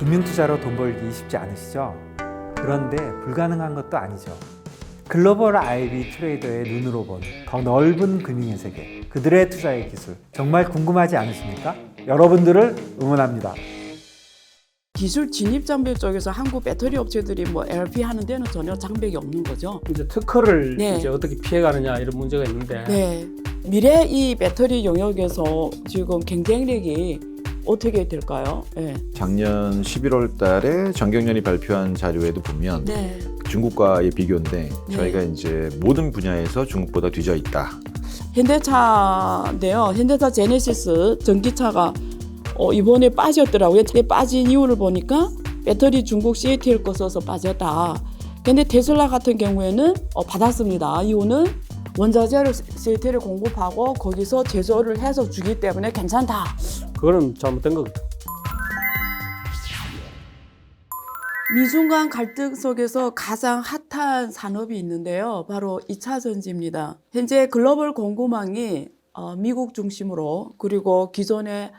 금융투자로 돈 벌기 쉽지 않으시죠? 그런데 불가능한 것도 아니죠. 글로벌 IB 트레이더의 눈으로 본 더 넓은 금융의 세계, 그들의 투자의 기술, 정말 궁금하지 않으십니까? 여러분들을 응원합니다. 기술 진입 장벽 쪽에서 한국 배터리 업체들이 뭐 LP 하는 데는 전혀 장벽이 없는 거죠. 이제 특허를 네. 이제 어떻게 피해가느냐 이런 문제가 있는데 네. 미래 이 배터리 영역에서 지금 경쟁력이 어떻게 될까요? 네. 작년 11월 달에 정경련이 발표한 자료에도 보면 네. 중국과의 비교인데 네. 저희가 이제 모든 분야에서 중국보다 뒤져 있다. 현대차인데요. 현대차 제네시스 전기차가 이번에 빠졌더라고요. 근데 빠진 이유를 보니까 배터리 중국 CATL 거 써서 빠졌다. 근데 테슬라 같은 경우에는 받았습니다. 이유는 원자재를 CATL을 공급하고 거기서 제조를 해서 주기 때문에 괜찮다. 그거는 잘못된 것 같아요. 미중 간 갈등 속에서 가장 핫한 산업이 있는데요. 바로 2차 전지입니다. 현재 글로벌 공급망이 미국 중심으로 그리고 기존의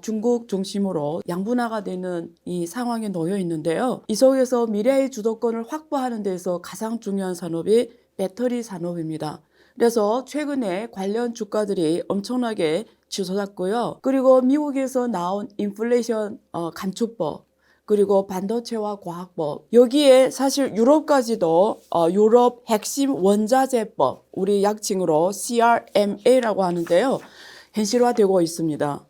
중국 중심으로 양분화가 되는 이 상황에 놓여 있는데요. 이 속에서 미래의 주도권을 확보하는 데서 가장 중요한 산업이 배터리 산업입니다. 그래서 최근에 관련 주가들이 엄청나게 치솟았고요. 그리고 미국에서 나온 인플레이션 감축법, 그리고 반도체와 과학법, 여기에 사실 유럽까지도 유럽 핵심 원자재법, 우리 약칭으로 CRMA라고 하는데요. 현실화되고 있습니다.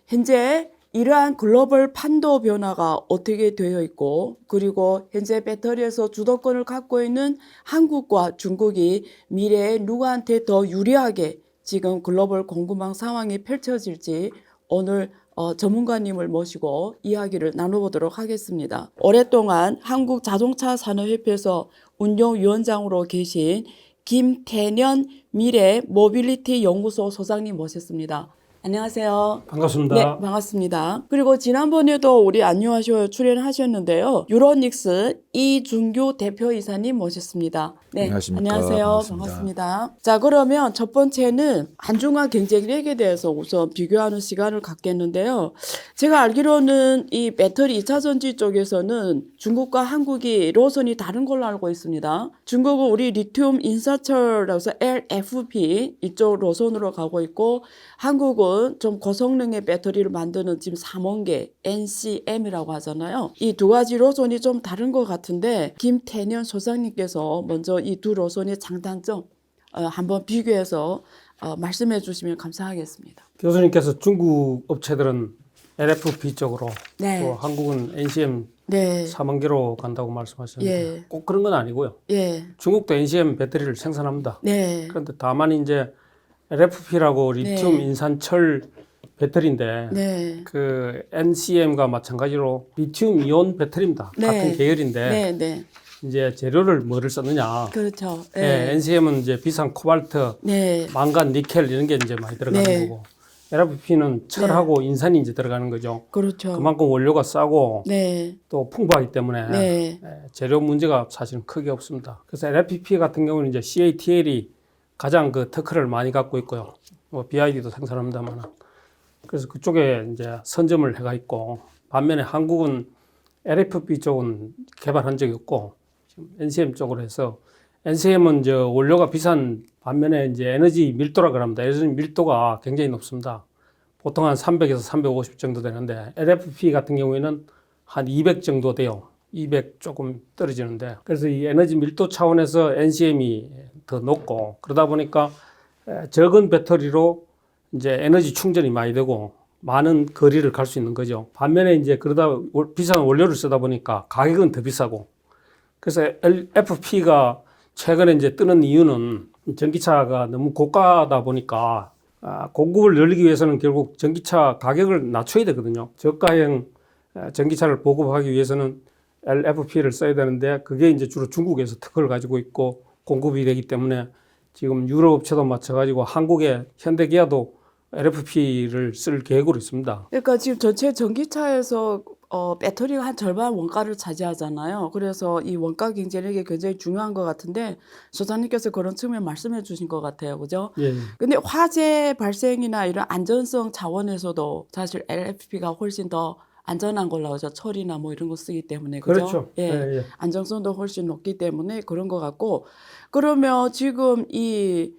현재 이러한 글로벌 판도 변화가 어떻게 되어 있고, 그리고 현재 배터리에서 주도권을 갖고 있는 한국과 중국이 미래에 누구한테 더 유리하게 지금 글로벌 공급망 상황이 펼쳐질지 오늘 전문가님을 모시고 이야기를 나눠보도록 하겠습니다. 오랫동안 한국자동차산업협회에서 운영위원장으로 계신 김태년 미래 모빌리티 연구소 소장님 모셨습니다. 안녕하세요. 반갑습니다. 네, 반갑습니다. 그리고 지난번에도 우리 안녕하셔 출연하셨는데요. 유로닉스 이준규 대표이사님 모셨습니다. 네, 안녕하십니까. 안녕하세요. 반갑습니다. 자, 그러면 첫 번째는 한중간 경쟁력에 대해서 우선 비교하는 시간을 갖겠는데요. 제가 알기로는 이 배터리 2차 전지 쪽에서는 중국과 한국이 노선이 다른 걸로 알고 있습니다. 중국은 우리 리튬 인사철이라고 해서 LFP 이쪽 노선으로 가고 있고, 한국은 좀 고성능의 배터리를 만드는 지금 삼원계 NCM이라고 하잖아요. 이 두 가지 노선이 좀 다른 것 같은데 김태년 소장님께서 먼저 이 두 노선의 장단점 한번 비교해서 말씀해 주시면 감사하겠습니다. 교수님께서 중국 업체들은 LFP 쪽으로 네. 또 한국은 NCM 네. 3원계로 간다고 말씀하셨는데 예. 꼭 그런 건 아니고요. 예. 중국도 NCM 배터리를 생산합니다. 네. 그런데 다만 이제 LFP라고 리튬 네. 인산철 배터리인데 네. 그 NCM과 마찬가지로 리튬 이온 배터리입니다. 네. 같은 계열인데 네. 네. 이제 재료를 뭐를 썼느냐. 그렇죠. 예, 네. NCM은 이제 비싼 코발트, 네. 망간, 니켈 이런 게 이제 많이 들어가는 네. 거고, LFP는 철하고 인산이 이제 들어가는 거죠. 그렇죠. 그만큼 원료가 싸고 네. 또 풍부하기 때문에 네. 재료 문제가 사실은 크게 없습니다. 그래서 LFP 같은 경우는 이제 CATL이 가장 그 특허를 많이 갖고 있고요. 뭐 BID도 생산합니다만, 그래서 그쪽에 이제 선점을 해가 있고, 반면에 한국은 LFP 쪽은 개발한 적이 없고, 지금 NCM 쪽으로 해서 NCM은 이제 원료가 비싼 반면에 이제 에너지 밀도라 그럽니다. 에너지 밀도가 굉장히 높습니다. 보통 한 300에서 350 정도 되는데 LFP 같은 경우에는 한 200 정도 돼요. 200 조금 떨어지는데, 그래서 이 에너지 밀도 차원에서 NCM이 더 높고, 그러다 보니까 적은 배터리로 이제 에너지 충전이 많이 되고 많은 거리를 갈 수 있는 거죠. 반면에 이제 그러다 비싼 원료를 쓰다 보니까 가격은 더 비싸고, 그래서 LFP가 최근에 이제 뜨는 이유는 전기차가 너무 고가다 보니까 공급을 늘리기 위해서는 결국 전기차 가격을 낮춰야 되거든요. 저가형 전기차를 보급하기 위해서는 LFP를 써야 되는데, 그게 이제 주로 중국에서 특허를 가지고 있고 공급이 되기 때문에 지금 유럽 업체도 마찬가지고 한국의 현대기아도 LFP를 쓸 계획으로 있습니다. 그러니까 지금 전체 전기차에서 배터리가 한 절반 원가를 차지하잖아요. 그래서 이 원가 경쟁력이 굉장히 중요한 것 같은데 소장님께서 그런 측면 말씀해 주신 것 같아요. 그죠? 예. 근데 화재 발생이나 이런 안전성 차원에서도 사실 LFP가 훨씬 더 안전한 걸로 나오죠. 철이나 뭐 이런 거 쓰기 때문에. 그죠? 그렇죠. 예. 예, 예. 안정성도 훨씬 높기 때문에 그런 것 같고, 그러면 지금 이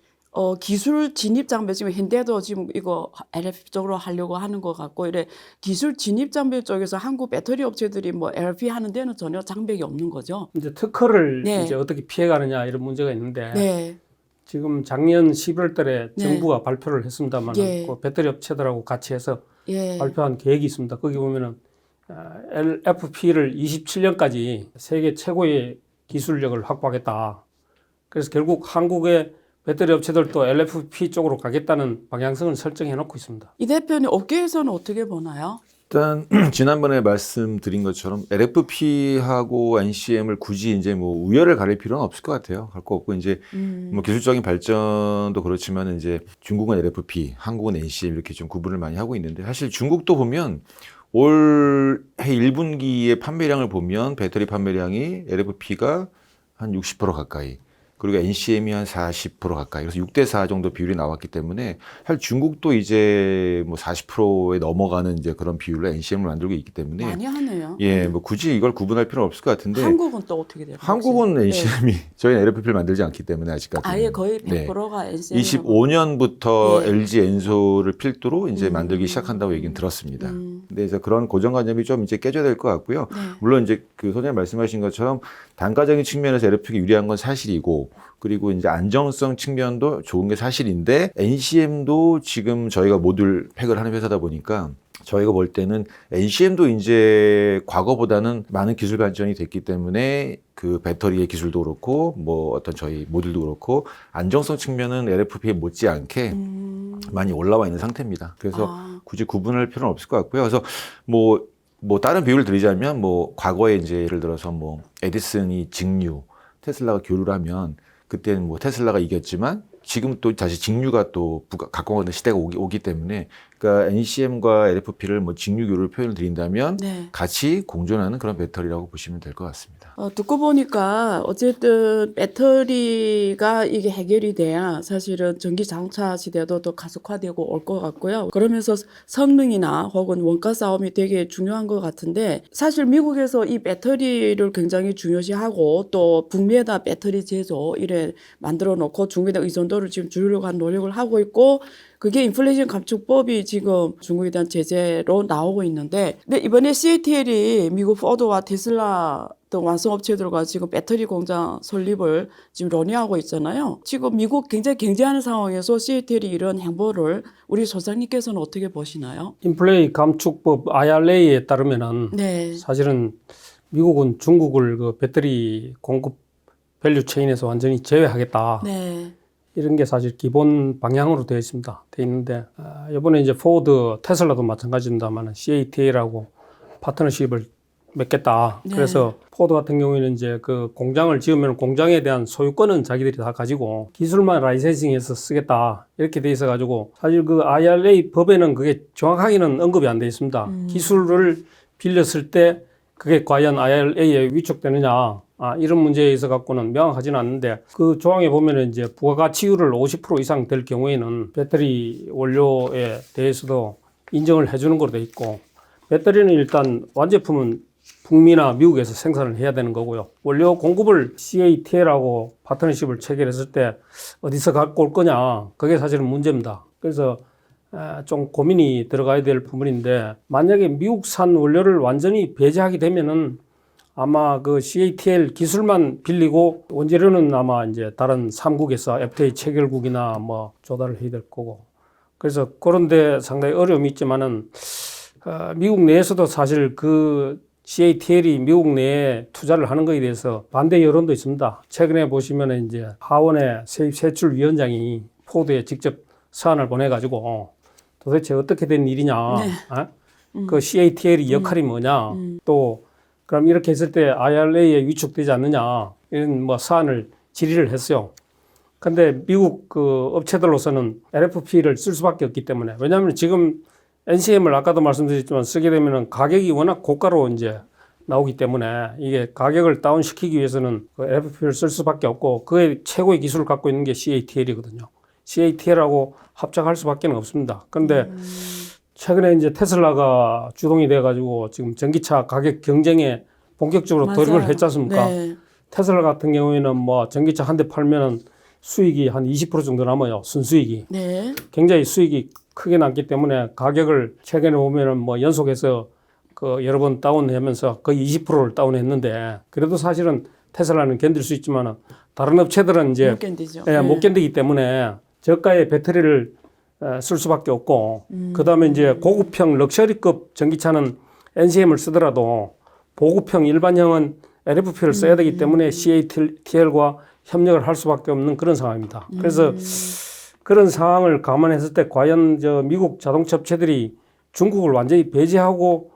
기술 진입 장비, 지금 현대도 지금 이거 LFP 쪽으로 하려고 하는 것 같고, 이래 기술 진입 장비 쪽에서 한국 배터리 업체들이 뭐 LFP 하는 데는 전혀 장벽이 없는 거죠. 이제 특허를 네. 이제 어떻게 피해가느냐 이런 문제가 있는데 네. 지금 작년 11월 달에 네. 정부가 발표를 했습니다만 예. 그 배터리 업체들하고 같이 해서 예. 발표한 계획이 있습니다. 거기 보면은 LFP를 27년까지 세계 최고의 기술력을 확보하겠다. 그래서 결국 한국의 배터리 업체들도 LFP 쪽으로 가겠다는 방향성을 설정해 놓고 있습니다. 이 대표님 업계에서는 어떻게 보나요? 일단 지난번에 말씀드린 것처럼 LFP하고 NCM을 굳이 이제 뭐 우열을 가릴 필요는 없을 것 같아요. 할 거 없고 이제 뭐 기술적인 발전도 그렇지만 이제 중국은 LFP, 한국은 NCM 이렇게 좀 구분을 많이 하고 있는데 사실 중국도 보면 올해 1분기의 판매량을 보면 배터리 판매량이 LFP가 한 60% 가까이, 그리고 NCM이 한 40% 가까이, 그래서 6대4 정도 비율이 나왔기 때문에 사실 중국도 이제 뭐 40%에 넘어가는 이제 그런 비율로 NCM을 만들고 있기 때문에 많이 하네요. 예, 뭐 굳이 이걸 구분할 필요는 없을 것 같은데 한국은 또 어떻게 돼요? 한국은 혹시? NCM이 저희는 LFP를 만들지 않기 때문에 아직까지 아예 거의 100%가 NCM. 25년부터 예. LG 엔소를 필두로 이제 만들기 시작한다고 얘기는 들었습니다. 근데 이제 그런 고정관념이 좀 이제 깨져야 될 것 같고요. 네. 물론 이제 그 소장님 말씀하신 것처럼 단가적인 측면에서 LFP가 유리한 건 사실이고, 그리고 이제 안정성 측면도 좋은 게 사실인데 NCM도 지금 저희가 모듈 팩을 하는 회사다 보니까 저희가 볼 때는 NCM도 이제 과거보다는 많은 기술 발전이 됐기 때문에 그 배터리의 기술도 그렇고 뭐 어떤 저희 모듈도 그렇고 안정성 측면은 LFP에 못지않게 많이 올라와 있는 상태입니다. 그래서 굳이 구분할 필요는 없을 것 같고요. 그래서 뭐 다른 비유를 드리자면 뭐 과거에 이제 예를 들어서 뭐 에디슨이 직류, 테슬라가 교류를 하면 그때는 뭐 테슬라가 이겼지만 지금 또 다시 직류가 또 각광하는 시대가 오기 때문에, 그러니까 NCM과 LFP를 뭐 직류교를 표현을 드린다면 네. 같이 공존하는 그런 배터리라고 보시면 될 것 같습니다. 듣고 보니까 어쨌든 배터리가 이게 해결이 돼야 사실은 전기 장차 시대도 더 가속화되고 올 것 같고요. 그러면서 성능이나 혹은 원가 싸움이 되게 중요한 것 같은데, 사실 미국에서 이 배터리를 굉장히 중요시하고 또 북미에다 배터리 제조 이래 만들어 놓고 중국에다 의존도를 지금 줄이려고 하는 노력을 하고 있고, 그게 인플레이션 감축법이 지금 중국에 대한 제재로 나오고 있는데, 근데 이번에 CATL이 미국 포드와 테슬라 등 완성업체들과 지금 배터리 공장 설립을 지금 논의하고 있잖아요. 지금 미국 굉장히 경제하는 상황에서 CATL이 이런 행보를 우리 소장님께서는 어떻게 보시나요? 인플레이 감축법 IRA에 따르면은 네. 사실은 미국은 중국을 그 배터리 공급 밸류 체인에서 완전히 제외하겠다. 네. 이런 게 사실 기본 방향으로 되어 있습니다. 되어 있는데 이번에 이제 포드, 테슬라도 마찬가지입니다만 CATL하고 파트너십을 맺겠다. 네. 그래서 포드 같은 경우에는 이제 그 공장을 지으면 공장에 대한 소유권은 자기들이 다 가지고 기술만 라이센싱해서 쓰겠다. 이렇게 돼 있어 가지고 사실 그 IRA 법에는 그게 정확하게는 언급이 안 돼 있습니다. 기술을 빌렸을 때 그게 과연 IRA에 위축되느냐. 이런 문제에 있어 갖고는 명확하지는 않는데, 그 조항에 보면은 이제 부가가치율을 50% 이상 될 경우에는 배터리 원료에 대해서도 인정을 해주는 걸로 돼 있고, 배터리는 일단 완제품은 북미나 미국에서 생산을 해야 되는 거고요. 원료 공급을 CATL하고 파트너십을 체결했을 때 어디서 갖고 올 거냐, 그게 사실은 문제입니다. 그래서 좀 고민이 들어가야 될 부분인데, 만약에 미국산 원료를 완전히 배제하게 되면은 아마 그 CATL 기술만 빌리고 원재료는 아마 이제 다른 3국에서 FTA 체결국이나 뭐 조달을 해야 될 거고, 그래서 그런데 상당히 어려움이 있지만은 미국 내에서도 사실 그 CATL이 미국 내에 투자를 하는 것에 대해서 반대 여론도 있습니다. 최근에 보시면은 이제 하원의 세출위원장이 포드에 직접 사안을 보내가지고 도대체 어떻게 된 일이냐, 그 CATL이 역할이 뭐냐, 또 그럼 이렇게 했을 때 IRA에 위축되지 않느냐, 이런 뭐 사안을 질의를 했어요. 근데 미국 그 업체들로서는 LFP를 쓸 수밖에 없기 때문에, 왜냐하면 지금 NCM을 아까도 말씀드렸지만 쓰게 되면은 가격이 워낙 고가로 이제 나오기 때문에 이게 가격을 다운시키기 위해서는 그 LFP를 쓸 수밖에 없고, 그의 최고의 기술을 갖고 있는 게 CATL이거든요. CATL하고 합작할 수밖에 없습니다. 그런데 최근에 이제 테슬라가 주동이 돼가지고 지금 전기차 가격 경쟁에 본격적으로 맞아요. 돌입을 했지 않습니까? 네. 테슬라 같은 경우에는 뭐 전기차 한 대 팔면은 수익이 한 20% 정도 남아요. 순수익이. 네. 굉장히 수익이 크게 남기 때문에 가격을 최근에 보면은 뭐 연속해서 그 여러 번 다운하면서 거의 20%를 다운했는데 그래도 사실은 테슬라는 견딜 수 있지만 다른 업체들은 이제 못 견디죠. 예, 못 견디기 때문에 저가의 배터리를 쓸 수밖에 없고 그다음에 이제 고급형 럭셔리급 전기차는 NCM을 쓰더라도 보급형 일반형은 LFP를 써야 되기 때문에 CATL과 협력을 할 수밖에 없는 그런 상황입니다. 그래서 그런 상황을 감안했을 때 과연 저 미국 자동차 업체들이 중국을 완전히 배제하고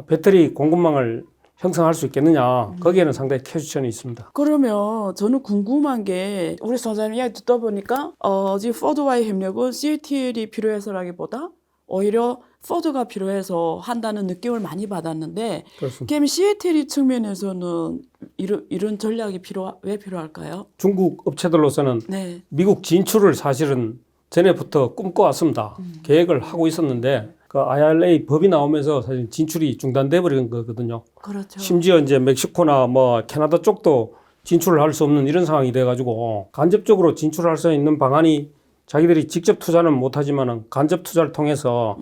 배터리 공급망을 형성할 수 있겠느냐 거기에는 상당히 퀘스천이 있습니다. 그러면 저는 궁금한 게 우리 선생님 이야기 듣다 보니까 지금 포드와의 협력은 CATL이 필요해서라기보다 오히려 포드가 필요해서 한다는 느낌을 많이 받았는데 그렇습니다. 그럼 CATL 측면에서는 이런 전략이 왜 필요할까요? 중국 업체들로서는 네. 미국 진출을 사실은 전에부터 꿈꿔왔습니다. 계획을 하고 있었는데 그 IRA 법이 나오면서 사실 진출이 중단돼 버린 거거든요. 그렇죠. 심지어 이제 멕시코나 뭐 캐나다 쪽도 진출을 할 수 없는 이런 상황이 돼가지고 간접적으로 진출할 수 있는 방안이 자기들이 직접 투자는 못하지만 간접 투자를 통해서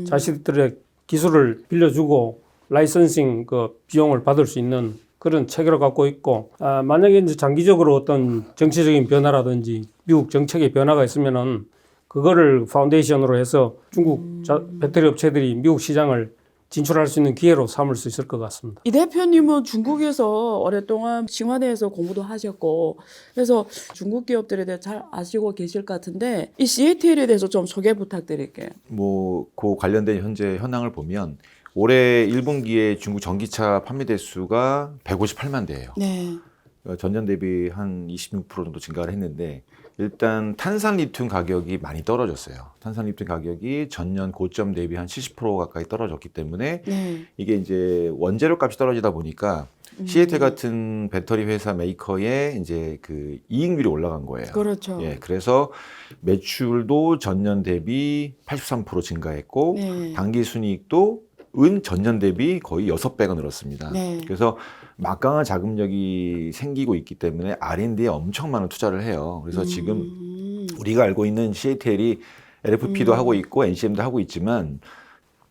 자신들의 기술을 빌려주고 라이선싱 그 비용을 받을 수 있는 그런 체계를 갖고 있고 만약에 이제 장기적으로 어떤 정치적인 변화라든지 미국 정책의 변화가 있으면은 그거를 파운데이션으로 해서 중국 배터리 업체들이 미국 시장을 진출할 수 있는 기회로 삼을 수 있을 것 같습니다. 이 대표님은 중국에서 오랫동안 칭화대에서 공부도 하셨고 그래서 중국 기업들에 대해 잘 아시고 계실 것 같은데 이 CATL에 대해서 좀 소개 부탁드릴게요. 뭐 그 관련된 현재 현황을 보면 올해 1분기에 중국 전기차 판매 대수가 158만 대예요. 네. 전년 대비 한 26% 정도 증가를 했는데 일단 탄산 리튬 가격이 많이 떨어졌어요. 탄산 리튬 가격이 전년 고점 대비 한 70% 가까이 떨어졌기 때문에 네. 이게 이제 원재료 값이 떨어지다 보니까 CATL 같은 배터리 회사 메이커의 이제 그 이익률이 올라간 거예요. 그렇죠. 예, 그래서 매출도 전년 대비 83% 증가했고 네. 당기 순이익도 전년 대비 거의 6배가 늘었습니다. 네. 그래서 막강한 자금력이 생기고 있기 때문에 R&D에 엄청 많은 투자를 해요. 그래서 지금 우리가 알고 있는 CATL이 LFP도 하고 있고 NCM도 하고 있지만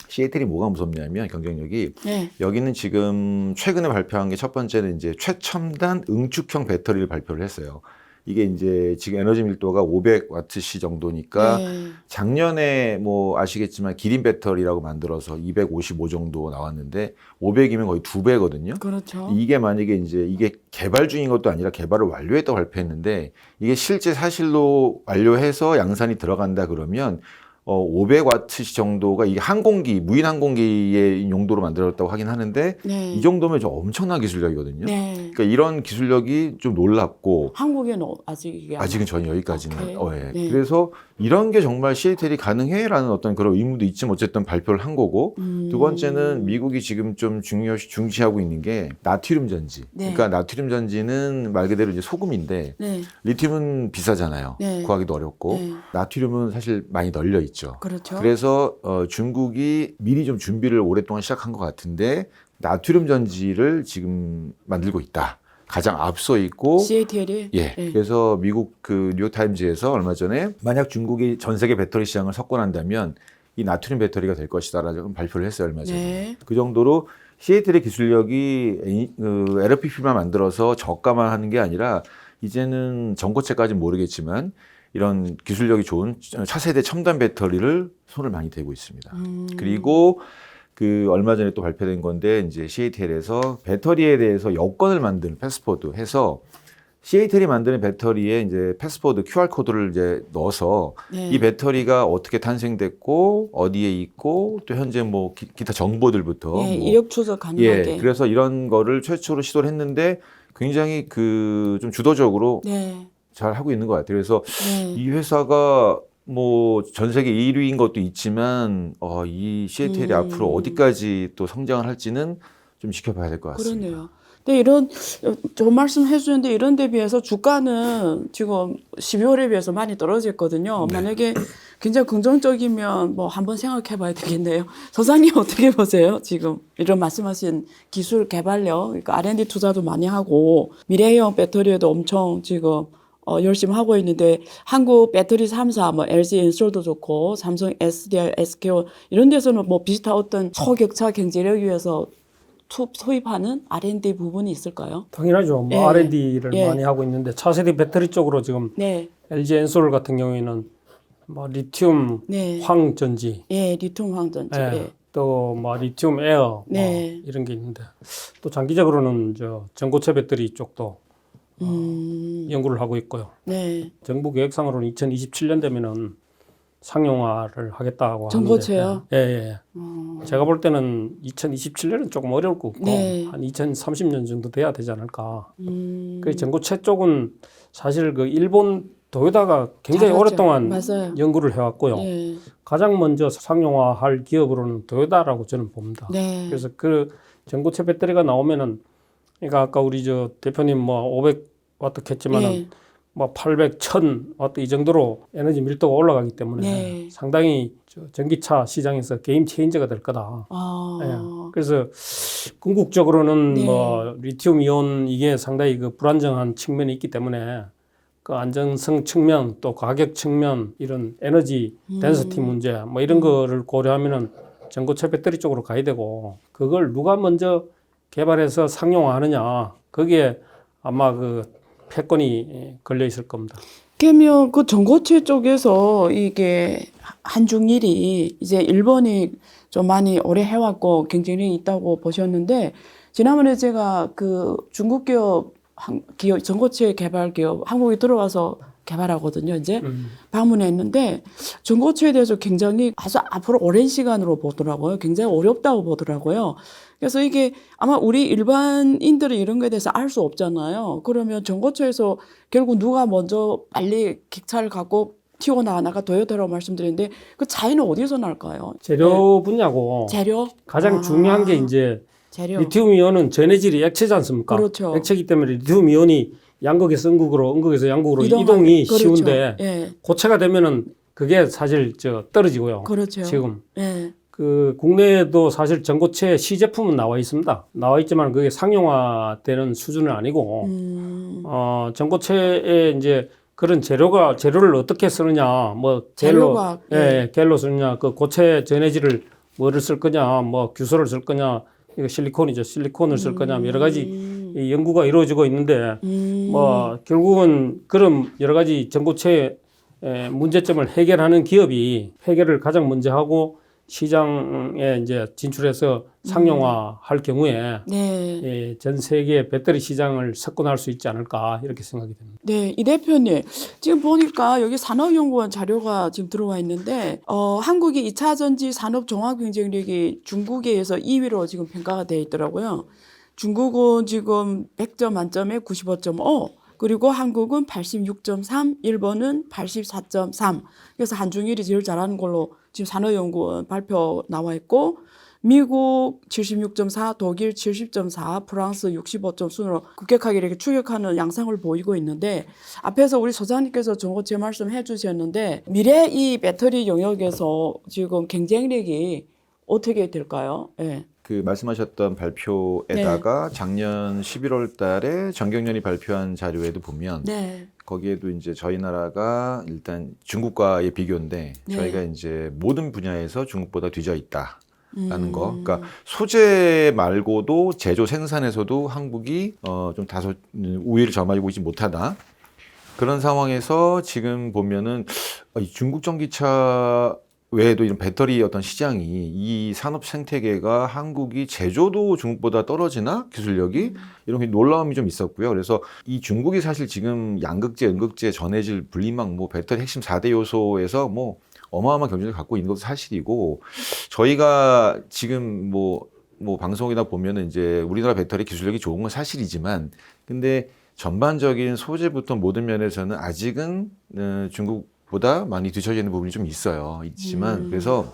CATL이 뭐가 무섭냐면 경쟁력이 네. 여기는 지금 최근에 발표한 게 첫 번째는 이제 최첨단 응축형 배터리를 발표를 했어요. 이게 이제 지금 에너지 밀도가 500와트시 정도니까 네. 작년에 뭐 아시겠지만 기린 배터리라고 만들어서 255 정도 나왔는데 500이면 거의 2배거든요. 그렇죠. 이게 만약에 이제 이게 개발 중인 것도 아니라 개발을 완료했다고 발표했는데 이게 실제 사실로 완료해서 양산이 들어간다 그러면 500와트시 정도가 이게 항공기, 무인 항공기의 용도로 만들어졌다고 하긴 하는데 네. 이 정도면 좀 엄청난 기술력이거든요. 네. 그러니까 이런 기술력이 좀 놀랍고 한국에는 아직 이게 아직은 전혀 여기까지는. 그래요? 예. 네. 그래서 이런 게 정말 CATL이 가능해라는 어떤 그런 의문도 있지만 어쨌든 발표를 한 거고 두 번째는 미국이 지금 좀 중시하고 있는 게 나트륨 전지. 네. 그러니까 나트륨 전지는 말 그대로 이제 소금인데 네. 리튬은 비싸잖아요. 네. 구하기도 어렵고 네. 나트륨은 사실 많이 널려 있죠. 그렇죠. 그래서 중국이 미리 좀 준비를 오랫동안 시작한 것 같은데 나트륨 전지를 지금 만들고 있다. 가장 앞서 있고 CATL이 예. 네. 그래서 미국 그 뉴욕타임즈에서 얼마 전에 만약 중국이 전 세계 배터리 시장을 석권한다면 이 나트륨 배터리가 될 것이다라는 발표를 했어요 얼마 전에. 네. 그 정도로 CATL의 기술력이 LFP만 만들어서 저가만 하는 게 아니라 이제는 전고체까지는 모르겠지만 이런 기술력이 좋은 차세대 첨단 배터리를 손을 많이 대고 있습니다. 그리고 그 얼마 전에 또 발표된 건데 이제 CATL에서 배터리에 대해서 여권을 만드는 패스포드 해서 CATL이 만드는 배터리에 이제 패스포드 QR 코드를 이제 넣어서 네. 이 배터리가 어떻게 탄생됐고 어디에 있고 또 현재 뭐 기타 정보들부터 네, 뭐 이력 추적 가능하게. 예, 그래서 이런 거를 최초로 시도를 했는데 굉장히 그 좀 주도적으로 네. 잘 하고 있는 것 같아요. 그래서 네. 이 회사가 뭐 전 세계 1위인 것도 있지만 이 CATL이 앞으로 어디까지 또 성장을 할지는 좀 지켜봐야 될 것 같습니다. 그러네요. 근데 이런 좋은 말씀 해주는데 이런 데 비해서 주가는 지금 12월에 비해서 많이 떨어졌거든요. 만약에 굉장히 긍정적이면 뭐 한번 생각해봐야 되겠네요. 소장님 어떻게 보세요? 지금 이런 말씀하신 기술 개발력, 그러니까 R&D 투자도 많이 하고 미래형 배터리에도 엄청 지금 열심히 하고 있는데 한국 배터리 3사 뭐 LG 엔솔도 좋고 삼성 SDI, SKO 이런 데서는 뭐 비슷한 어떤 초격차 경쟁력 위해서 소입하는 R&D 부분이 있을까요? 당연하죠. 뭐 예. R&D를 예. 많이 하고 있는데 차세대 배터리 쪽으로 지금 네, LG 엔솔 같은 경우에는 뭐 리튬 네. 황전지, 예, 리튬 황전지. 예. 예. 또 뭐 리튬 에어 네. 뭐 이런 게 있는데 또 장기적으로는 저 전고체 배터리 쪽도 연구를 하고 있고요. 네. 정부 계획상으로는 2027년 되면은 상용화를 하겠다고 전고체요? 하는데 예. 제가 볼 때는 2027년은 조금 어려울 것 같고 네. 한 2030년 정도 돼야 되지 않을까. 그 전고체 쪽은 사실 그 일본 도요타가 굉장히 잘하죠. 오랫동안 맞아요. 연구를 해왔고요. 예. 가장 먼저 상용화할 기업으로는 도요타라고 저는 봅니다. 네. 그래서 그 전고체 배터리가 나오면은 그러니까 아까 우리 저 대표님 뭐 500와트 했지만은 예. 뭐 800, 1000와트 이 정도로 에너지 밀도가 올라가기 때문에 네. 상당히 저 전기차 시장에서 게임 체인저가 될 거다. 아. 예. 그래서 궁극적으로는 네. 뭐 리튬 이온 이게 상당히 그 불안정한 측면이 있기 때문에 그 안정성 측면 또 가격 측면 이런 에너지 덴시티 문제 뭐 이런 거를 고려하면은 전고체 배터리 쪽으로 가야 되고 그걸 누가 먼저 개발해서 상용화하느냐 거기에 아마 그 패권이 걸려 있을 겁니다. 그러면 그 전고체 쪽에서 이게 한중일이 이제 일본이 좀 많이 오래 해왔고 경쟁력이 있다고 보셨는데 지난번에 제가 그 중국 기업 전고체 개발 기업 한국에 들어와서 개발하거든요. 이제 방문했는데 전고체에 대해서 굉장히 아주 앞으로 오랜 시간으로 보더라고요. 굉장히 어렵다고 보더라고요. 그래서 이게 아마 우리 일반인들은 이런 거에 대해서 알 수 없잖아요. 그러면 전고체에서 결국 누가 먼저 빨리 기차를 갖고 튀어나와 아까 도요타라고 말씀드렸는데 그 차이는 어디서 날까요? 재료 분야고 재료? 가장 중요한 게 이제 재료. 리튬 이온은 전해질이 액체지 않습니까? 그렇죠. 액체이기 때문에 리튬 이온이 양극에서 음극으로, 음극에서 양극으로 이동하기- 이동이 그렇죠. 쉬운데 예. 고체가 되면은 그게 사실 저 떨어지고요. 그렇죠. 지금 예. 그 국내에도 사실 전고체 시제품은 나와 있습니다. 나와 있지만 그게 상용화되는 수준은 아니고 전고체에 이제 그런 재료를 어떻게 쓰느냐, 뭐 재료가, 겔로 쓰느냐, 그 고체 전해질을 뭐를 쓸 거냐, 뭐 규소를 쓸 거냐, 이거 실리콘이죠. 실리콘을 쓸 거냐, 여러 가지 이 연구가 이루어지고 있는데 뭐 결국은 그런 여러 가지 전고체 문제점을 해결하는 기업이 해결을 가장 먼저 하고 시장에 이제 진출해서 상용화할 경우에 네. 예, 전 세계 배터리 시장을 석권할 수 있지 않을까 이렇게 생각이 됩니다. 네, 이 대표님. 지금 보니까 여기 산업연구원 자료가 지금 들어와 있는데, 한국이 2차 전지 산업 종합 경쟁력이 중국에 의해서 2위로 지금 평가가 되어 있더라고요. 중국은 지금 100점 만점에 95.5, 그리고 한국은 86.3, 일본은 84.3. 그래서 한중일이 제일 잘하는 걸로 지금 산업연구원 발표 나와 있고, 미국 76.4, 독일 70.4, 프랑스 65점 순으로 급격하게 이렇게 추격하는 양상을 보이고 있는데 앞에서 우리 소장님께서 전고체 말씀해 주셨는데 미래 이 배터리 영역에서 지금 경쟁력이 어떻게 될까요? 예. 그 말씀하셨던 발표에다가 작년 11월 달에 정경련이 발표한 자료에도 보면 네. 거기에도 이제 저희 나라가 일단 중국과의 비교인데 네. 저희가 이제 모든 분야에서 중국보다 뒤져 있다. 라는 거. 그러니까 소재 말고도 제조 생산에서도 한국이 좀 다소 우위를 점하고 있지 못하다. 그런 상황에서 지금 보면은 이 중국 전기차 외에도 이런 배터리 어떤 시장이 이 산업 생태계가 한국이 제조도 중국보다 떨어지나 기술력이 이런 게 놀라움이 좀 있었고요. 그래서 이 중국이 사실 지금 양극재, 음극재, 전해질, 분리막, 뭐 배터리 핵심 4대 요소에서 뭐 어마어마한 경쟁력을 갖고 있는 것도 사실이고 저희가 지금 뭐 방송이나 보면은 이제 우리나라 배터리 기술력이 좋은 건 사실이지만 근데 전반적인 소재부터 모든 면에서는 아직은 중국보다 많이 뒤처져 있는 부분이 좀 있지만 그래서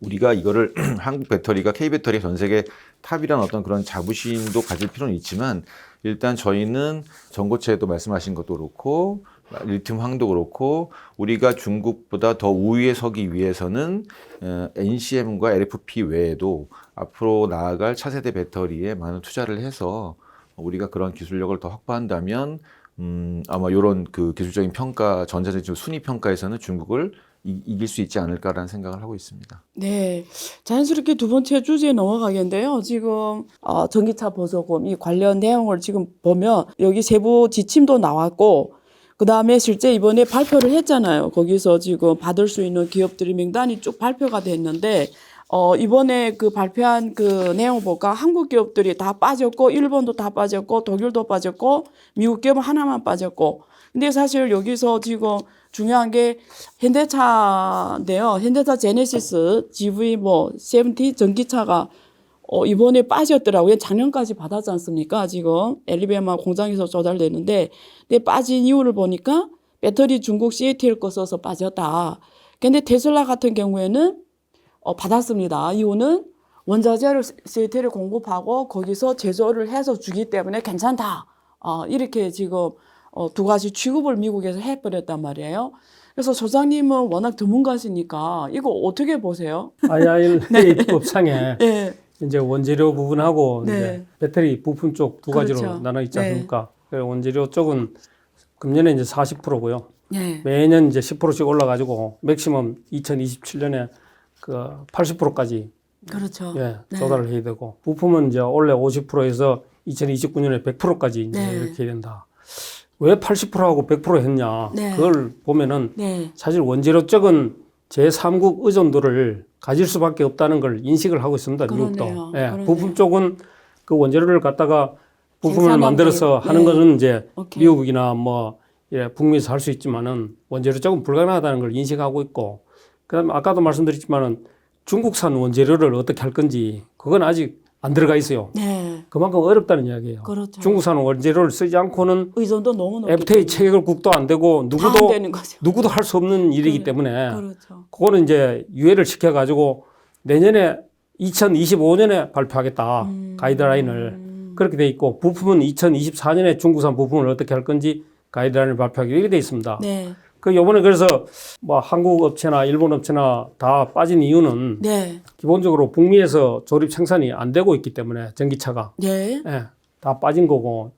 우리가 이거를 한국 배터리가 K배터리 전 세계 탑이란 어떤 그런 자부심도 가질 필요는 있지만 일단 저희는 전고체도 말씀하신 것도 그렇고 리튬 황도 그렇고 우리가 중국보다 더 우위에 서기 위해서는 NCM과 LFP 외에도 앞으로 나아갈 차세대 배터리에 많은 투자를 해서 우리가 그런 기술력을 더 확보한다면 아마 이런 그 기술적인 평가, 전자제품 순위 평가에서는 중국을 이길 수 있지 않을까라는 생각을 하고 있습니다. 네, 자연스럽게 두 번째 주제에 넘어가겠는데요. 지금 전기차 보조금 이 관련 내용을 지금 보면 여기 세부 지침도 나왔고 그 다음에 실제 이번에 발표를 했잖아요. 거기서 지금 받을 수 있는 기업들의 명단이 쭉 발표가 됐는데 이번에 그 발표한 그 내용 보니까 한국 기업들이 다 빠졌고 일본도 다 빠졌고 독일도 빠졌고 미국 기업은 하나만 빠졌고 근데 사실 여기서 지금 중요한 게 현대차인데요. 현대차 제네시스 GV70 전기차가 이번에 빠졌더라고요. 작년까지 받았지 않습니까? 지금 엘리베마 공장에서 조달되는데 근데 빠진 이유를 보니까 배터리 중국 CATL 거 써서 빠졌다. 근데 테슬라 같은 경우에는 받았습니다. 이유는 원자재를 CATL에 공급하고 거기서 제조를 해서 주기 때문에 괜찮다. 이렇게 지금 두 가지 취급을 미국에서 해버렸단 말이에요. 그래서 소장님은 워낙 전문가시니까 이거 어떻게 보세요? IRA 법상에 네. 이제 원재료 부분하고 네. 이제 배터리 부품 쪽 두 가지로 그렇죠. 나눠 있지 네. 않습니까? 그래서 원재료 쪽은 금년에 이제 40%고요. 네. 매년 이제 10%씩 올라가지고 맥시멈 2027년에 그 80%까지 그렇죠. 예, 네. 조달을 해야 되고 부품은 이제 원래 50%에서 2029년에 100%까지 이제 네. 이렇게 해야 된다. 왜 80%하고 100% 했냐? 네. 그걸 보면은 네. 사실 원재료 쪽은 제3국 의존도를 가질 수밖에 없다는 걸 인식을 하고 있습니다. 미국도. 그러네요. 예, 그러네요. 부품 쪽은 그 원재료를 갖다가 부품을 생산한 만들어서 게, 하는 네. 것은 이제 오케이. 미국이나 뭐 예, 북미에서 할 수 있지만은 원재료 쪽은 불가능하다는 걸 인식하고 있고 그다음에 아까도 말씀드렸지만은 중국산 원재료를 어떻게 할 건지 그건 아직 안 들어가 있어요. 네. 그만큼 어렵다는 이야기예요. 그렇죠. 중국산 원재료를 쓰지 않고는 의존도 너무 높기 FTA 체결국도 안 되고 다안 되는 거죠. 누구도 할 수 없는 일이기 그래, 때문에 그렇죠. 그거는 이제 유예를 시켜가지고 내년에 2025년에 발표하겠다 가이드라인을 그렇게 돼 있고 부품은 2024년에 중국산 부품을 어떻게 할 건지 가이드라인을 발표하기로 이렇게 돼 있습니다. 네. 그 이번에 그래서 뭐 한국 업체나 일본 업체나 다 빠진 이유는 네. 기본적으로 북미에서 조립 생산이 안 되고 있기 때문에 전기차가 네. 예, 다 빠진 거고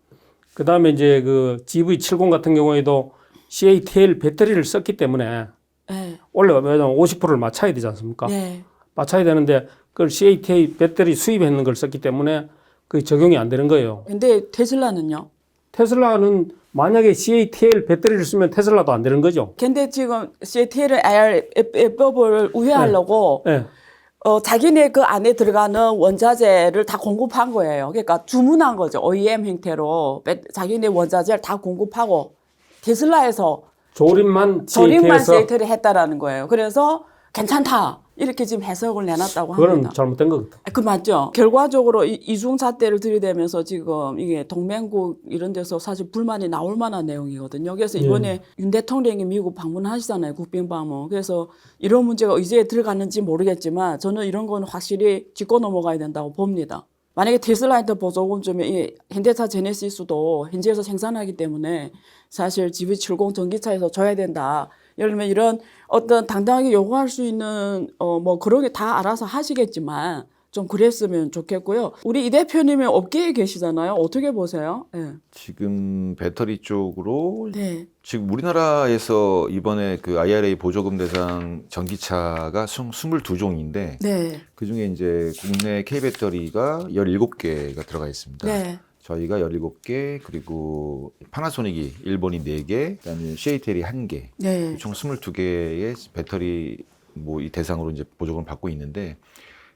그 다음에 이제 그 GV70 같은 경우에도 CATL 배터리를 썼기 때문에 네. 원래 왜냐면 50%를 맞춰야 되지 않습니까? 네. 맞춰야 되는데 그걸 CATL 배터리 수입했는 걸 썼기 때문에 그게 적용이 안 되는 거예요. 근데 테슬라는요? 테슬라는 만약에 CATL 배터리를 쓰면 테슬라도 안 되는 거죠. 근데 지금 CATL IR법을 우회하려고 예. 자기네 그 안에 들어가는 원자재를 다 공급한 거예요. 그러니까 주문한 거죠. OEM 형태로 자기네 원자재를 다 공급하고 테슬라에서 조립만 조립만 CATL에서 CATL을 했다라는 거예요. 그래서 괜찮다. 이렇게 지금 해석을 내놨다고 합니다. 그거는 잘못된 것 같아요. 그 맞죠. 결과적으로 이중잣대를 들이대면서 지금 이게 동맹국 이런 데서 사실 불만이 나올 만한 내용이거든요. 그래서 이번에 윤 대통령이 미국 방문하시잖아요. 국빈 방문. 그래서 이런 문제가 의제에 들어갔는지 모르겠지만 저는 이런 거는 확실히 짚고 넘어가야 된다고 봅니다. 만약에 테슬라한테 보조금 주면 이 현대차 제네시스도 현지에서 생산하기 때문에 사실 GV70 전기차에서 줘야 된다. 예를 들면 이런 어떤 당당하게 요구할 수 있는 뭐 그런 게 다 알아서 하시겠지만 좀 그랬으면 좋겠고요. 우리 이 대표님이 업계에 계시잖아요. 어떻게 보세요? 네. 지금 배터리 쪽으로 네. 지금 우리나라에서 이번에 그 IRA 보조금 대상 전기차가 22종인데 네. 그중에 이제 국내 K배터리가 17개가 들어가 있습니다. 네. 저희가 17개, 그리고 파나소닉이 일본이 4개, 그다음에 CATL이 1개, 네. 총 22개의 배터리 뭐 이 대상으로 이제 보조금을 받고 있는데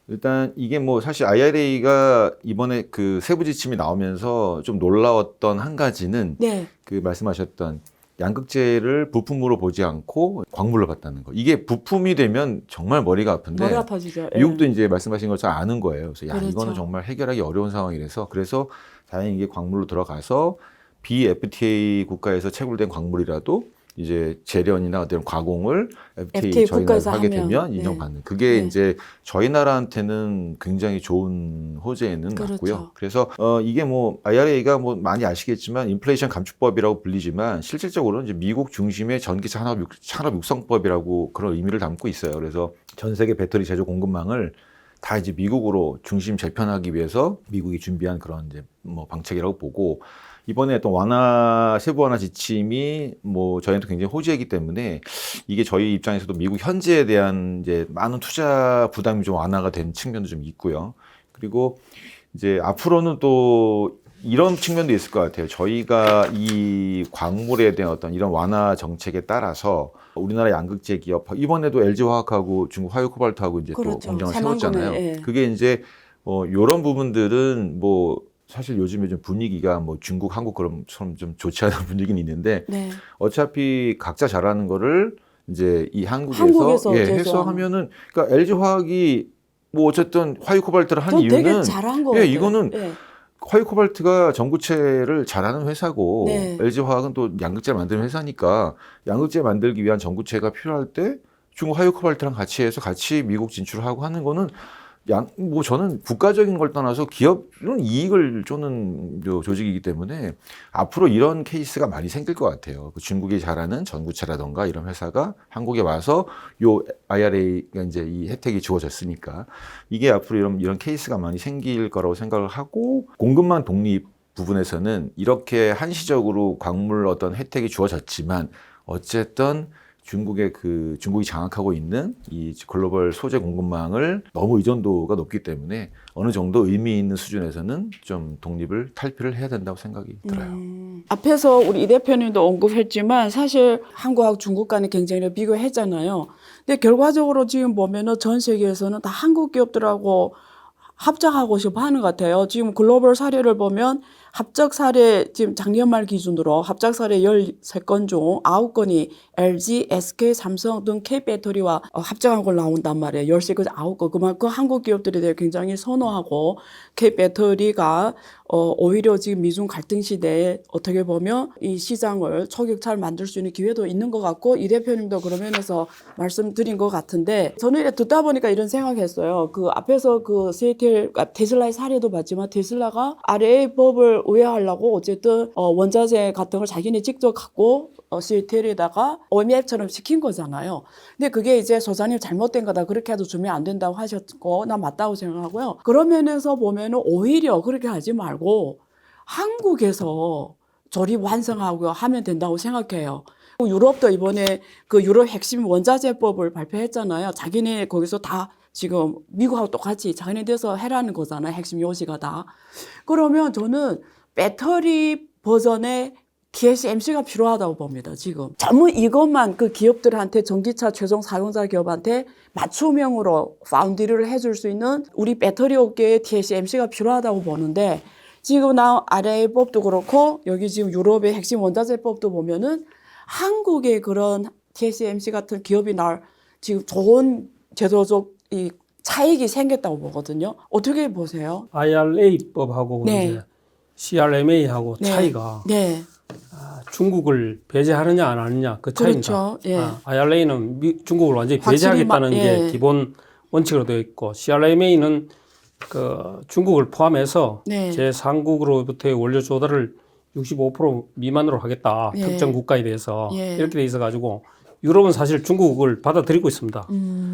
일단 이게 뭐 사실 IRA가 이번에 그 세부 지침이 나오면서 좀 놀라웠던 한 가지는 네. 그 말씀하셨던 양극재를 부품으로 보지 않고 광물로 봤다는 거. 이게 부품이 되면 정말 머리가 아픈데 머리 아파지죠. 미국도 이제 말씀하신 것처럼 아는 거예요. 그래서 야, 그렇죠. 이거는 정말 해결하기 어려운 상황이라서 다행히 이게 광물로 들어가서 비FTA 국가에서 채굴된 광물이라도 이제 재련이나 어떤 가공을 FTA FTA 저희 국가에서 나라에서 하게 하면, 되면 네. 인정받는. 그게 네. 이제 저희 나라한테는 굉장히 좋은 호재는 그렇죠. 맞고요. 그래서 이게 뭐 IRA가 뭐 많이 아시겠지만 인플레이션 감축법이라고 불리지만 실질적으로는 이제 미국 중심의 전기 산업 육성법이라고 그런 의미를 담고 있어요. 그래서 전 세계 배터리 제조 공급망을 다 이제 미국으로 중심 재편하기 위해서 미국이 준비한 그런 이제 뭐 방책이라고 보고, 이번에 또 세부 완화 지침이 뭐 저희한테 굉장히 호재이기 때문에 이게 저희 입장에서도 미국 현지에 대한 이제 많은 투자 부담이 좀 완화가 된 측면도 좀 있고요. 그리고 이제 앞으로는 또 이런 측면도 있을 것 같아요. 저희가 이 광물에 대한 어떤 이런 완화 정책에 따라서 우리나라 양극재 기업, 이번에도 LG화학하고 중국 화요코발트하고 이제 그렇죠. 또 공장을 새만금에, 세웠잖아요. 예. 그게 이제 이런 부분들은 뭐 사실 요즘에 좀 분위기가 뭐 중국, 한국 그런처럼 좀 좋지 않은 분위기는 있는데 네. 어차피 각자 잘하는 거를 이제 이 한국에서 한국에서 해서 하면은, 그러니까 LG화학이 뭐 어쨌든 화요코발트를 한 전 되게 이유는 잘한 거 같아요. 이거는 예. 화요코발트가 전구체를 잘하는 회사고 네. LG화학은 또 양극재를 만드는 회사니까 양극재 만들기 위한 전구체가 필요할 때 중국 화요코발트랑 같이 해서 같이 미국 진출하고 하는 거는 뭐 저는 국가적인 걸 떠나서 기업은 이익을 쫓는 조직이기 때문에 앞으로 이런 케이스가 많이 생길 것 같아요. 중국이 잘하는 전구체라던가 이런 회사가 한국에 와서 요 IRA가 이제 이 혜택이 주어졌으니까 이게 앞으로 이런 케이스가 많이 생길 거라고 생각을 하고, 공급망 독립 부분에서는 이렇게 한시적으로 광물 어떤 혜택이 주어졌지만 어쨌든 중국이 장악하고 있는 이 글로벌 소재 공급망을 너무 의존도가 높기 때문에 어느 정도 의미 있는 수준에서는 좀 탈피를 해야 된다고 생각이 들어요. 앞에서 우리 이 대표님도 언급했지만 사실 한국하고 중국 간의 경쟁을 비교했잖아요. 근데 결과적으로 지금 보면은 전 세계에서는 다 한국 기업들하고 합작하고 싶어 하는 것 같아요. 지금 글로벌 사례를 보면 합작 사례 지금 작년 말 기준으로 합작 사례 13건 중 9건이 LG, SK, 삼성 등 K배터리와 합작한 걸 나온단 말이에요. 13건, 9건. 그만큼 한국 기업들에 대해 굉장히 선호하고 K배터리가 오히려 지금 미중 갈등 시대에 어떻게 보면 이 시장을 초격차를 만들 수 있는 기회도 있는 것 같고, 이 대표님도 그런 면에서 말씀드린 것 같은데, 저는 이렇게 듣다 보니까 이런 생각했어요. 그 앞에서 그 테슬라의 사례도 봤지만 테슬라가 RA 법을 우회하려고 어쨌든 원자재 같은 걸 자기네 직접 갖고 CATL에다가 OMF처럼 시킨 거잖아요. 근데 그게 이제 소장님 잘못된 거다, 그렇게 해도 주면 안 된다고 하셨고, 난 맞다고 생각하고요. 그런 면에서 보면은 오히려 그렇게 하지 말고 한국에서 조립 완성하고 하면 된다고 생각해요. 유럽도 이번에 그 유럽 핵심 원자재법을 발표했잖아요. 자기네 거기서 다 지금 미국하고 똑같이 자기네들에서 해라는 거잖아요. 핵심 요지가 다. 그러면 저는 배터리 버전의 TSMC가 필요하다고 봅니다. 지금 전부 이것만 그 기업들한테, 전기차 최종 사용자 기업한테 맞춤형으로 파운드리를 해줄 수 있는 우리 배터리 업계의 TSMC가 필요하다고 보는데, 지금 나온 RA법도 그렇고 여기 지금 유럽의 핵심 원자재법도 보면은 한국의 그런 TSMC 같은 기업이 지금 좋은 제도적 이 차익이 생겼다고 보거든요. 어떻게 보세요? IRA법하고 네. 이제 CRMA하고 네. 차이가 네. 중국을 배제하느냐 안 하느냐 그 차이입니다. 그렇죠. 예. IRA는 중국을 완전히 확실히 배제하겠다는 게 예. 기본 원칙으로 되어 있고, CRMA는 그 중국을 포함해서 네. 제3국으로부터의 원료 조달을 65% 미만으로 하겠다. 예. 특정 국가에 대해서 예. 이렇게 돼 있어가지고 유럽은 사실 중국을 받아들이고 있습니다.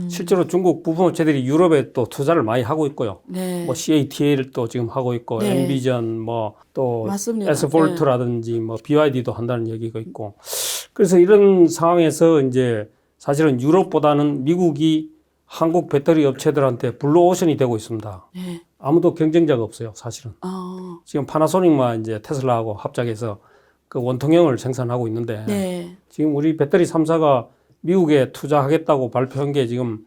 실제로 중국 부품 업체들이 유럽에 또 투자를 많이 하고 있고요. 네. 뭐 CATL도 지금 하고 있고, 네. 엔비전 뭐 또 맞습니다. 에스폴트라든지 뭐 BYD도 한다는 얘기가 있고, 그래서 이런 상황에서 이제 사실은 유럽보다는 미국이 한국 배터리 업체들한테 블루오션이 되고 있습니다. 네. 아무도 경쟁자가 없어요, 사실은. 지금 파나소닉만 이제 테슬라하고 합작해서 그 원통형을 생산하고 있는데, 네. 지금 우리 배터리 3사가 미국에 투자하겠다고 발표한 게 지금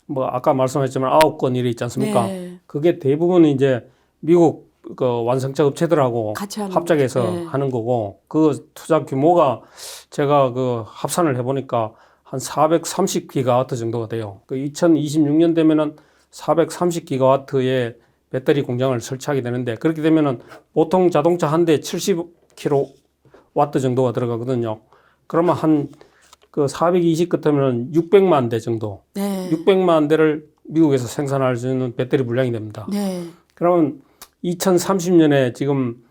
뭐 아까 말씀하셨지만 9건 이래 있지 않습니까? 네. 그게 대부분 이제 미국 그 완성차 업체들하고 같이 하는 합작해서 거죠. 네. 하는 거고, 그 투자 규모가 제가 그 합산을 해보니까 한 430기가와트 정도가 돼요. 그 2026년 되면은 430기가와트의 배터리 공장을 설치하게 되는데, 그렇게 되면은 보통 자동차 한 대 70kW 정도가 들어가거든요. 그러면 한 그 420 같으면 600만 대 정도, 네. 600만 대를 미국에서 생산할 수 있는 배터리 물량이 됩니다. 네. 그러면 2030년에 지금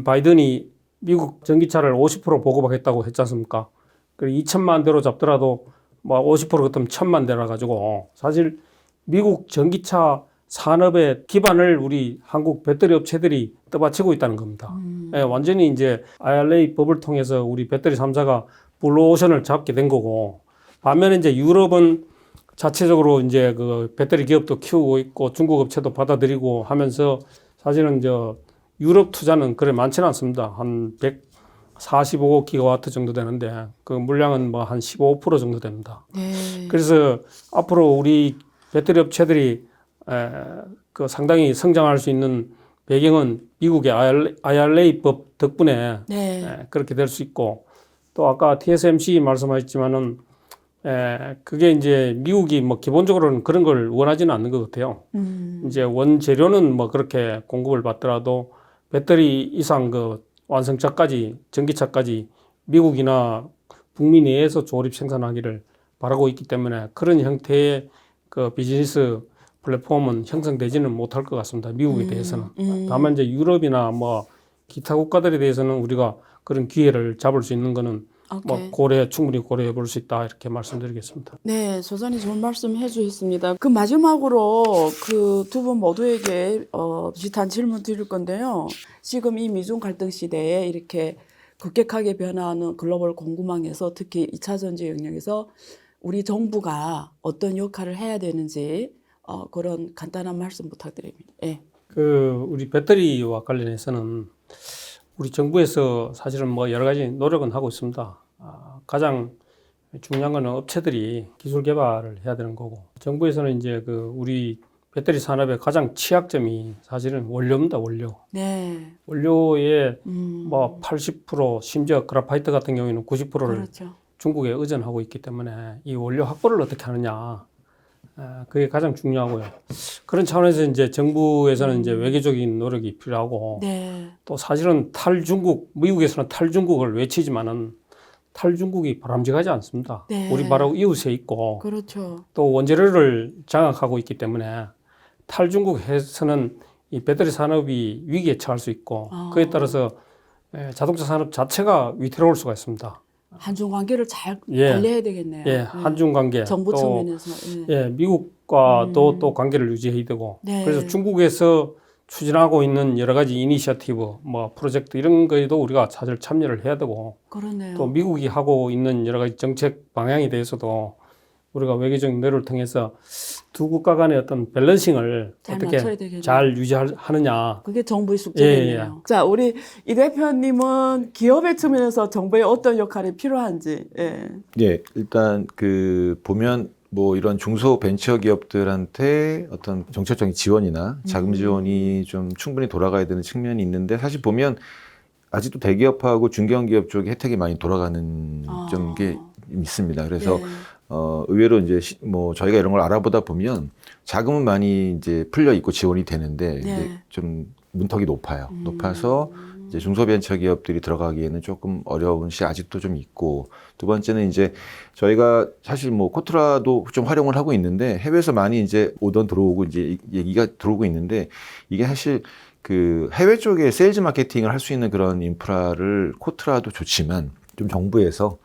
바이든이 미국 전기차를 50% 보급하겠다고 했지 않습니까? 그리고 2천만 대로 잡더라도 뭐 50% 같으면 1,000만 대라 가지고 사실 미국 전기차 산업의 기반을 우리 한국 배터리 업체들이 떠받치고 있다는 겁니다. 예, 완전히 이제 IRA 법을 통해서 우리 배터리 3사가 블루오션을 잡게 된 거고, 반면에 이제 유럽은 자체적으로 이제 그 배터리 기업도 키우고 있고 중국 업체도 받아들이고 하면서 사실은 유럽 투자는 그래 많지는 않습니다. 한 145 기가와트 정도 되는데 그 물량은 뭐 한 15% 정도 됩니다. 네. 그래서 앞으로 우리 배터리 업체들이 그 상당히 성장할 수 있는 배경은 미국의 IRA 법 덕분에 네. 그렇게 될 수 있고, 또 아까 TSMC 말씀하셨지만은 그게 이제 미국이 뭐 기본적으로는 그런 걸 원하지는 않는 것 같아요. 이제 원재료는 뭐 그렇게 공급을 받더라도 배터리 이상 그 완성차까지 전기차까지 미국이나 북미 내에서 조립 생산하기를 바라고 있기 때문에 그런 형태의 그 비즈니스 플랫폼은 형성되지는 못할 것 같습니다. 미국에 대해서는. 다만 이제 유럽이나 뭐 기타 국가들에 대해서는 우리가 그런 기회를 잡을 수 있는 거는 뭐 충분히 고려해 볼 수 있다 이렇게 말씀드리겠습니다. 네, 소장님 좋은 말씀 해주셨습니다. 그 마지막으로 그 두 분 모두에게 비슷한 질문 드릴 건데요. 지금 이 미중 갈등 시대에 이렇게 급격하게 변화하는 글로벌 공급망에서 특히 2차 전지 영역에서 우리 정부가 어떤 역할을 해야 되는지 그런 간단한 말씀 부탁드립니다. 네. 그 우리 배터리와 관련해서는 우리 정부에서 사실은 뭐 여러 가지 노력은 하고 있습니다. 가장 중요한 거는 업체들이 기술 개발을 해야 되는 거고, 정부에서는 이제 그 우리 배터리 산업의 가장 취약점이 사실은 원료입니다. 원료. 네. 원료의 뭐 80% 심지어 그라파이트 같은 경우에는 90%를 그렇죠. 중국에 의존하고 있기 때문에 이 원료 확보를 어떻게 하느냐, 그게 가장 중요하고요. 그런 차원에서 이제 정부에서는 이제 외교적인 노력이 필요하고, 네. 또 사실은 탈중국, 미국에서는 탈중국을 외치지만은 탈중국이 바람직하지 않습니다. 네. 우리 바로 이웃에 있고 그렇죠. 또 원재료를 장악하고 있기 때문에 탈중국에서는 이 배터리 산업이 위기에 처할 수 있고, 그에 따라서 자동차 산업 자체가 위태로울 수가 있습니다. 한중 관계를 잘 예. 관리해야 되겠네요. 예, 한중 관계, 정부 또 측면에서. 예, 미국과 또 관계를 유지해야 되고, 네. 그래서 중국에서 추진하고 있는 여러 가지 이니셔티브, 뭐 프로젝트 이런 거에도 우리가 사실 참여를 해야 되고, 그러네요. 또 미국이 하고 있는 여러 가지 정책 방향에 대해서도 우리가 외교적인 노력을 통해서 두 국가 간의 어떤 밸런싱을 잘 어떻게 맞춰야 되겠네요. 잘 유지하느냐. 그게 정부의 숙제겠네요. 예, 예. 자, 우리 이 대표님은 기업의 측면에서 정부의 어떤 역할이 필요한지. 예. 예, 일단 그 보면 뭐 이런 중소 벤처 기업들한테 어떤 정책적인 지원이나 자금 지원이 좀 충분히 돌아가야 되는 측면이 있는데, 사실 보면 아직도 대기업하고 중견 기업 쪽에 혜택이 많이 돌아가는 좀 게 있습니다. 그래서 네. 의외로 이제 뭐 저희가 이런 걸 알아보다 보면 자금은 많이 이제 풀려 있고 지원이 되는데 네. 이제 좀 문턱이 높아요. 높아서 이제 중소벤처기업들이 들어가기에는 조금 어려운 시 아직도 좀 있고, 두 번째는 이제 저희가 사실 뭐 코트라도 좀 활용을 하고 있는데 해외에서 많이 이제 오던 들어오고 이제 얘기가 들어오고 있는데, 이게 사실 그 해외 쪽에 세일즈 마케팅을 할 수 있는 그런 인프라를 코트라도 좋지만 좀 정부에서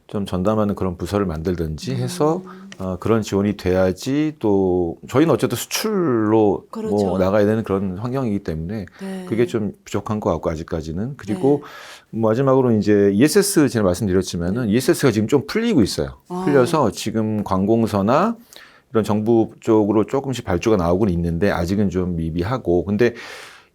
좀 전담하는 그런 부서를 만들든지 해서 그런 지원이 돼야지, 또 저희는 어쨌든 수출로 그렇죠. 뭐 나가야 되는 그런 환경이기 때문에 네. 그게 좀 부족한 것 같고 아직까지는. 그리고 마지막으로 이제 ESS 제가 말씀드렸지만은 ESS가 지금 좀 풀리고 있어요. 풀려서 지금 관공서나 이런 정부 쪽으로 조금씩 발주가 나오고는 있는데 아직은 좀 미비하고, 근데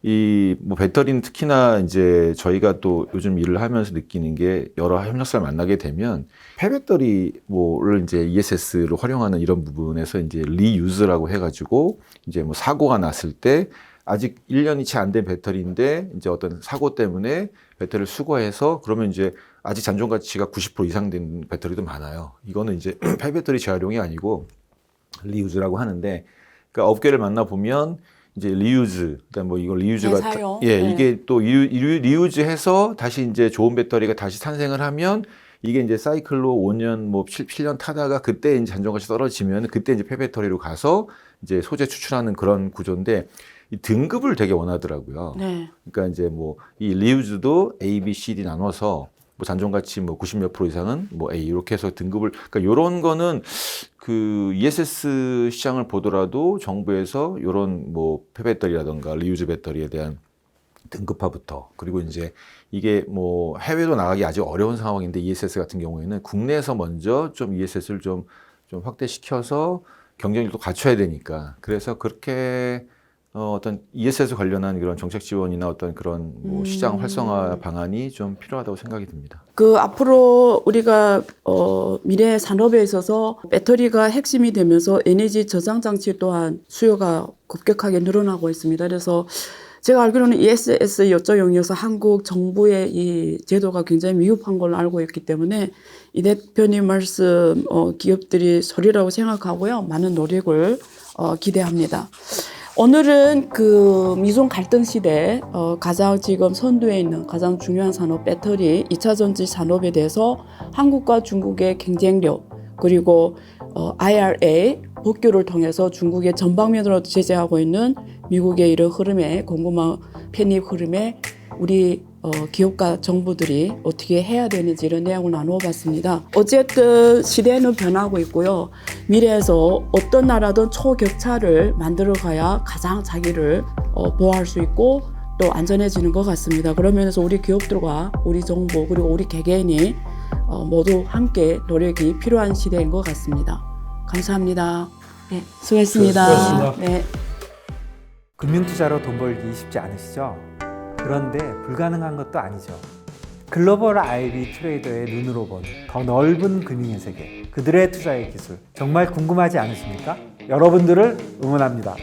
이 뭐 배터리는 특히나 이제 저희가 또 요즘 일을 하면서 느끼는 게, 여러 협력사를 만나게 되면 폐배터리 뭐를 이제 ESS로 활용하는 이런 부분에서 이제 리유즈라고 해가지고 이제 뭐 사고가 났을 때 아직 1년이 채 안 된 배터리인데 이제 어떤 사고 때문에 배터리를 수거해서, 그러면 이제 아직 잔존 가치가 90% 이상 된 배터리도 많아요. 이거는 이제 폐배터리 재활용이 아니고 리유즈라고 하는데, 그러니까 업계를 만나 보면 이제 리유즈, 그다음 뭐 이걸 리유즈가 재사용. 예, 네. 이게 또 리유즈해서 다시 이제 좋은 배터리가 다시 탄생을 하면 이게 이제 사이클로 5년 뭐 7년 타다가 그때 이제 안정가치 떨어지면 그때 이제 폐배터리로 가서 이제 소재 추출하는 그런 구조인데 이 등급을 되게 원하더라고요. 네. 그러니까 이제 뭐 이 리유즈도 A, B, C, D 나눠서 뭐 잔존가치 뭐 90몇 % 이상은 뭐 A 이렇게 해서 등급을 그러니까 요런 거는 그 ESS 시장을 보더라도 정부에서 요런 뭐 폐배터리라든가 리유즈 배터리에 대한 등급화부터 그리고 이제 이게 뭐 해외로 나가기 아직 어려운 상황인데 ESS 같은 경우에는 국내에서 먼저 좀 ESS를 좀 확대시켜서 경쟁력도 갖춰야 되니까 그래서 그렇게 어떤 ESS 관련한 그런 정책 지원이나 어떤 그런 뭐 시장 활성화 방안이 좀 필요하다고 생각이 듭니다. 그 앞으로 우리가 미래 산업에 있어서 배터리가 핵심이 되면서 에너지 저장 장치 또한 수요가 급격하게 늘어나고 있습니다. 그래서 제가 알기로는 ESS 여쭤용이어서 한국 정부의 이 제도가 굉장히 미흡한 걸로 알고 있기 때문에 이 대표님 말씀 기업들이 소리라고 생각하고요. 많은 노력을 기대합니다. 오늘은 그 미중 갈등 시대 가장 지금 선두에 있는 가장 중요한 산업 배터리 2차 전지 산업에 대해서 한국과 중국의 경쟁력 그리고 IRA 복귀를 통해서 중국의 전방면으로 제재하고 있는 미국의 이런 흐름에 공급망 편입 흐름에 우리 기업과 정부들이 어떻게 해야 되는지 이런 내용을 나누어 봤습니다. 어쨌든 시대는 변하고 있고요. 미래에서 어떤 나라든 초격차를 만들어 가야 가장 자기를 보호할 수 있고 또 안전해지는 것 같습니다. 그러면서 우리 기업들과 우리 정부 그리고 우리 개개인이 모두 함께 노력이 필요한 시대인 것 같습니다. 감사합니다. 네, 수고했습니다. 수고하셨습니다. 네. 금융투자로 돈 벌기 쉽지 않으시죠? 그런데 불가능한 것도 아니죠. 글로벌 IB 트레이더의 눈으로 본 더 넓은 금융의 세계, 그들의 투자의 기술 정말 궁금하지 않으십니까? 여러분들을 응원합니다.